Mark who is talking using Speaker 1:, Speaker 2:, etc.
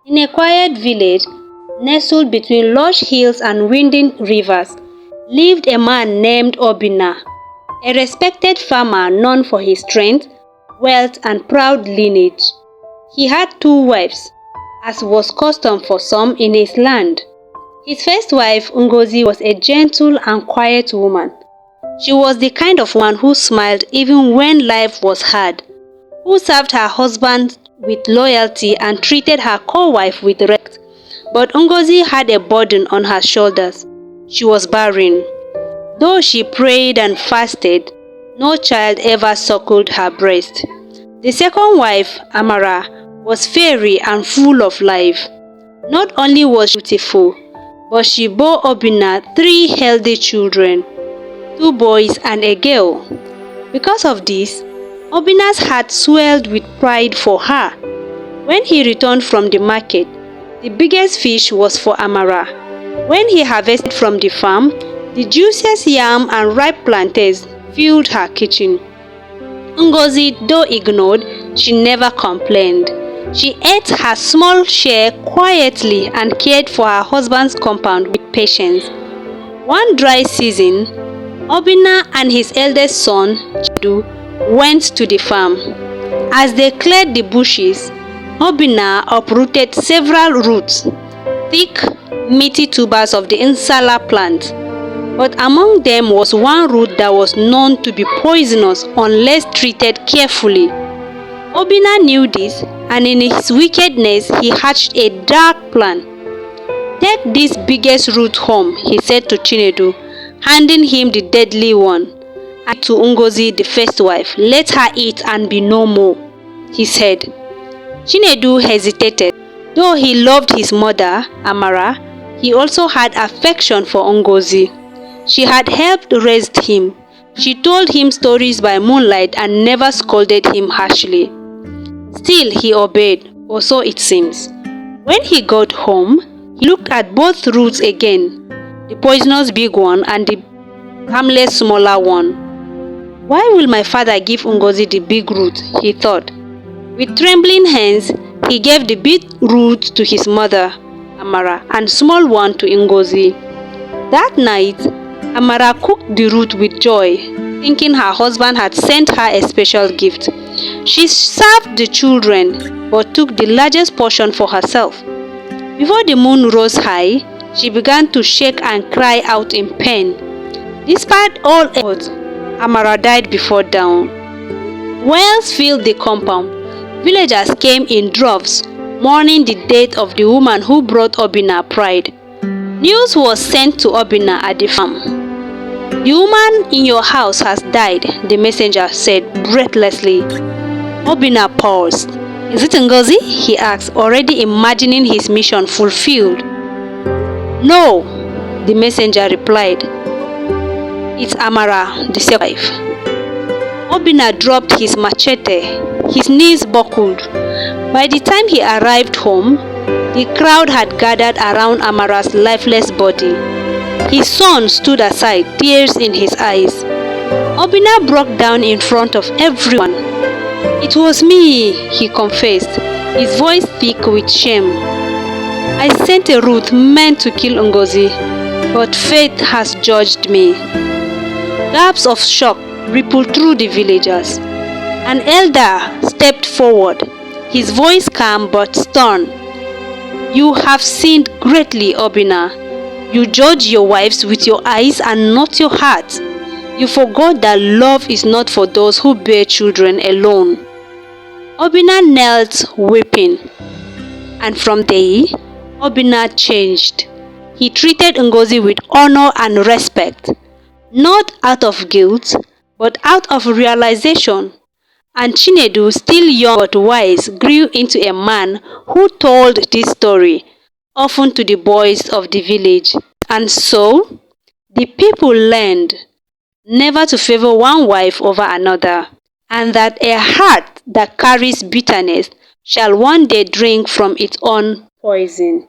Speaker 1: In a quiet village, nestled between lush hills and winding rivers, lived a man named Obinna, a respected farmer known for his strength, wealth, and proud lineage. He had two wives, as was custom for some in his land. His first wife, Ngozi, was a gentle and quiet woman. She was the kind of woman who smiled even when life was hard, who served her husband with loyalty and treated her co-wife with respect. But Ngozi had a burden on her shoulders. She was barren. Though she prayed and fasted, no child ever suckled her breast. The second wife, Amara, was fairy and full of life. Not only was she beautiful, but she bore Obinna 3 healthy children, 2 boys and a girl. Because of this, Obinna's heart swelled with pride for her. When he returned from the market, the biggest fish was for Amara. When he harvested from the farm, the juiciest yam and ripe plantains filled her kitchen. Ngozi, though ignored, she never complained. She ate her small share quietly and cared for her husband's compound with patience. One dry season, Obinna and his eldest son, Chinedu, went to the farm. As they cleared the bushes, Obinna uprooted several roots, thick, meaty tubers of the Insala plant. But among them was one root that was known to be poisonous unless treated carefully. Obinna knew this, and in his wickedness he hatched a dark plan. "Take this biggest root home," he said to Chinedu, handing him the deadly one. "And to Ngozi, the first wife, let her eat and be no more," he said. Chinedu hesitated. Though he loved his mother, Amara, he also had affection for Ngozi. She had helped raise him. She told him stories by moonlight and never scolded him harshly. Still, he obeyed, or so it seems. When he got home, he looked at both roots again, the poisonous big one and the harmless smaller one. "Why will my father give Ngozi the big root?" he thought. With trembling hands, he gave the big root to his mother, Amara, and small one to Ngozi. That night, Amara cooked the root with joy, thinking her husband had sent her a special gift. She served the children, but took the largest portion for herself. Before the moon rose high, she began to shake and cry out in pain. Despite all efforts, Amara died before dawn. Wells filled the compound. Villagers came in droves, mourning the death of the woman who brought Obinna pride. News was sent to Obinna at the farm. "The woman in your house has died," the messenger said breathlessly. Obinna paused. "Is it Ngozi?" he asked, already imagining his mission fulfilled. "No," the messenger replied. "It's Amara, the second wife." Obinna dropped his machete. His knees buckled. By the time he arrived home, the crowd had gathered around Amara's lifeless body. His son stood aside, tears in his eyes. Obinna broke down in front of everyone. "It was me," he confessed, his voice thick with shame. "I sent a root meant to kill Ngozi, but fate has judged me." Gasps of shock rippled through the villagers. An elder stepped forward, his voice calm but stern. "You have sinned greatly, Obinna. You judge your wives with your eyes and not your heart. You forgot that love is not for those who bear children alone." Obinna knelt weeping. And from there, Obinna changed. He treated Ngozi with honor and respect, not out of guilt, but out of realization. And Chinedu, still young but wise, grew into a man who told this story often to the boys of the village. And so, the people learned never to favor one wife over another, and that a heart that carries bitterness shall one day drink from its own poison.